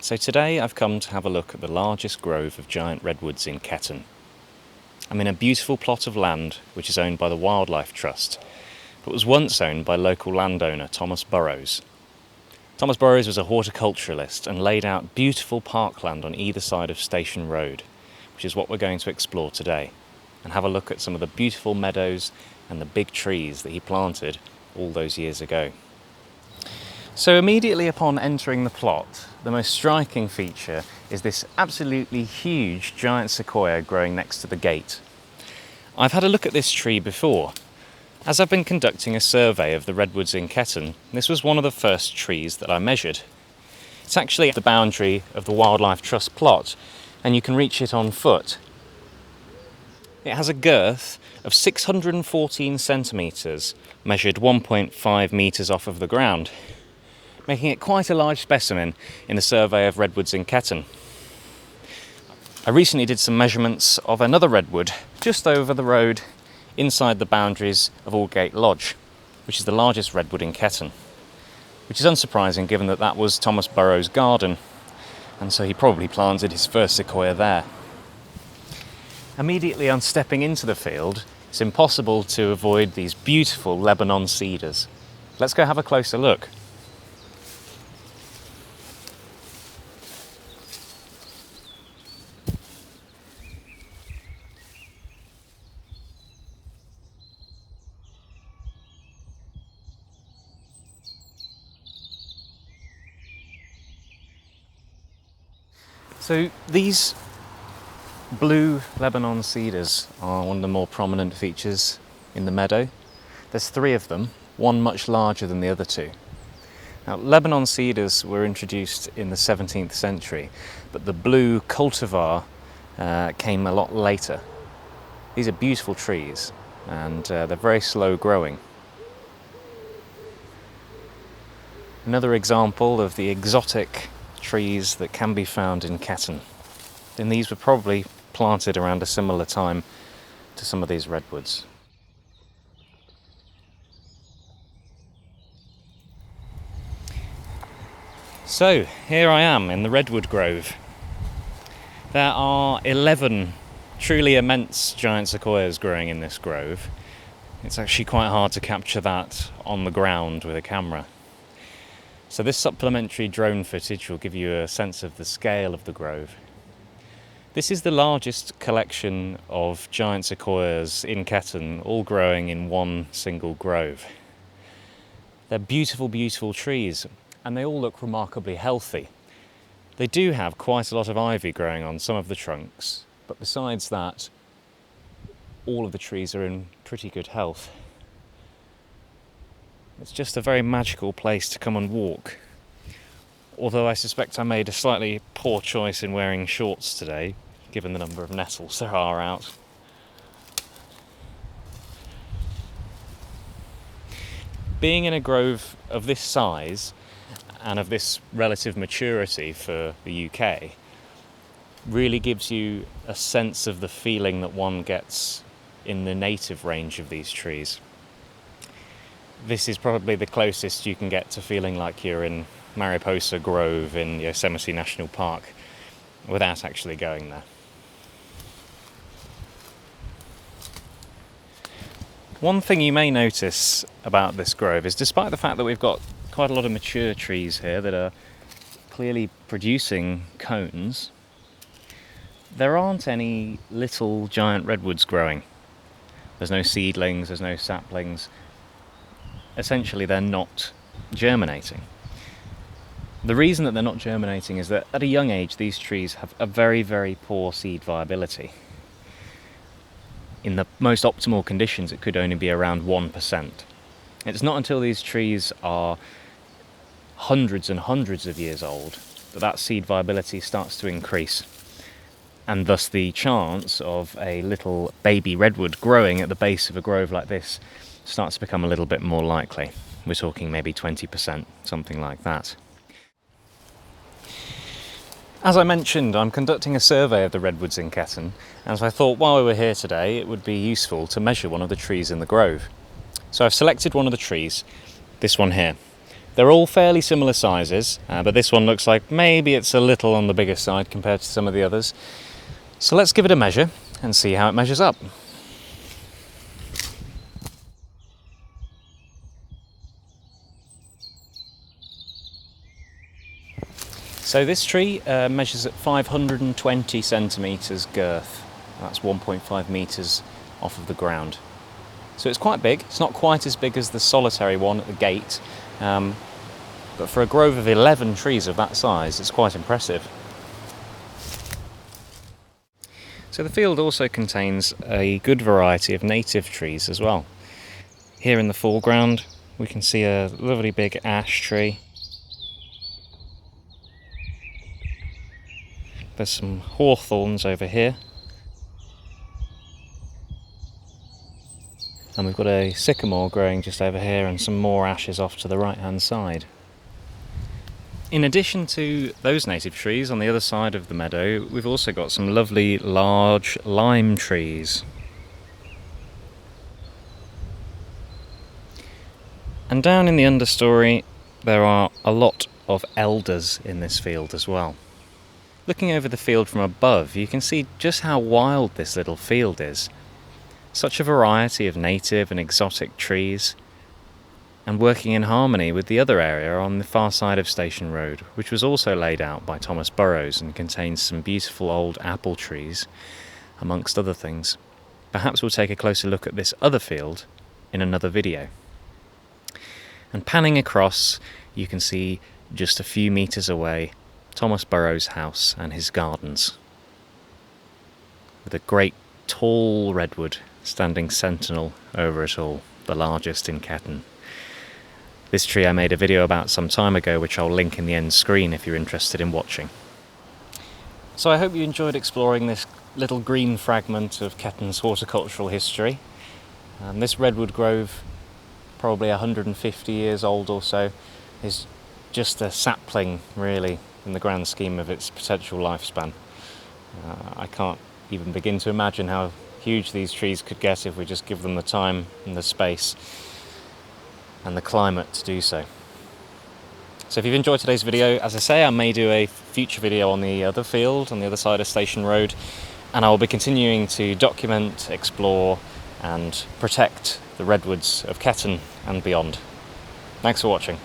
So today I've come to have a look at the largest grove of giant redwoods in Ketton. I'm in a beautiful plot of land which is owned by the Wildlife Trust, but was once owned by local landowner Thomas Burrows. Thomas Burrows was a horticulturalist and laid out beautiful parkland on either side of Station Road, which is what we're going to explore today, and have a look at some of the beautiful meadows and the big trees that he planted all those years ago. So immediately upon entering the plot, the most striking feature is this absolutely huge giant sequoia growing next to the gate. I've had a look at this tree before. As I've been conducting a survey of the redwoods in Ketton, this was one of the first trees that I measured. It's actually at the boundary of the Wildlife Trust plot, and you can reach it on foot. It has a girth of 614 centimetres, measured 1.5 metres off of the ground, making it quite a large specimen in the survey of redwoods in Ketton. I recently did some measurements of another redwood just over the road inside the boundaries of Aldgate Lodge, which is the largest redwood in Ketton, which is unsurprising given that that was Thomas Burrows' garden, and so he probably planted his first sequoia there. Immediately on stepping into the field, it's impossible to avoid these beautiful Lebanon cedars. Let's go have a closer look. So these blue Lebanon cedars are one of the more prominent features in the meadow. There's 3 of them, one much larger than the other 2. Now, Lebanon cedars were introduced in the 17th century, but the blue cultivar came a lot later. These are beautiful trees, and they're very slow growing. Another example of the exotic trees that can be found in Ketton. And these were probably planted around a similar time to some of these redwoods. So here I am in the redwood grove. There are 11 truly immense giant sequoias growing in this grove. It's actually quite hard to capture that on the ground with a camera. So this supplementary drone footage will give you a sense of the scale of the grove. This is the largest collection of giant sequoias in Ketton, all growing in one single grove. They're beautiful, beautiful trees, and they all look remarkably healthy. They do have quite a lot of ivy growing on some of the trunks, but besides that, all of the trees are in pretty good health. It's just a very magical place to come and walk. Although I suspect I made a slightly poor choice in wearing shorts today, given the number of nettles there are out. Being in a grove of this size and of this relative maturity for the UK really gives you a sense of the feeling that one gets in the native range of these trees. This is probably the closest you can get to feeling like you're in Mariposa Grove in Yosemite National Park without actually going there. One thing you may notice about this grove is, despite the fact that we've got quite a lot of mature trees here that are clearly producing cones, there aren't any little giant redwoods growing. There's no seedlings, there's no saplings. Essentially, they're not germinating. The reason that they're not germinating is that at a young age, these trees have a very, very poor seed viability. In the most optimal conditions, it could only be around 1%. It's not until these trees are hundreds and hundreds of years old that that seed viability starts to increase. And thus the chance of a little baby redwood growing at the base of a grove like this starts to become a little bit more likely. We're talking maybe 20%, something like that. As I mentioned, I'm conducting a survey of the redwoods in Ketton, and so I thought while we were here today it would be useful to measure one of the trees in the grove. So I've selected one of the trees, this one here, They're all fairly similar sizes, but this one looks like maybe it's a little on the bigger side compared to some of the others. So let's give it a measure and see how it measures up. So this tree measures at 520 centimetres girth. That's 1.5 metres off of the ground. So it's quite big. It's not quite as big as the solitary one at the gate, but for a grove of 11 trees of that size, it's quite impressive. So the field also contains a good variety of native trees as well. Here in the foreground we can see a lovely big ash tree. There's some hawthorns over here. And we've got a sycamore growing just over here and some more ashes off to the right hand side. In addition to those native trees on the other side of the meadow, we've also got some lovely large lime trees. And down in the understory there are a lot of elders in this field as well. Looking over the field from above, you can see just how wild this little field is. Such a variety of native and exotic trees, and working in harmony with the other area on the far side of Station Road, which was also laid out by Thomas Burrows and contains some beautiful old apple trees, amongst other things. Perhaps we'll take a closer look at this other field in another video. And panning across, you can see just a few metres away Thomas Burrows' house and his gardens, with a great tall redwood standing sentinel over it all, the largest in Ketton. This tree I made a video about some time ago, which I'll link in the end screen if you're interested in watching. So I hope you enjoyed exploring this little green fragment of Ketton's horticultural history. This redwood grove, probably 150 years old or so, is just a sapling really in the grand scheme of its potential lifespan. I can't even begin to imagine how huge these trees could get if we just give them the time and the space and the climate to do so. So if you've enjoyed today's video, as I say, I may do a future video on the other field, on the other side of Station Road, and I will be continuing to document, explore and protect the redwoods of Ketton and beyond. Thanks for watching.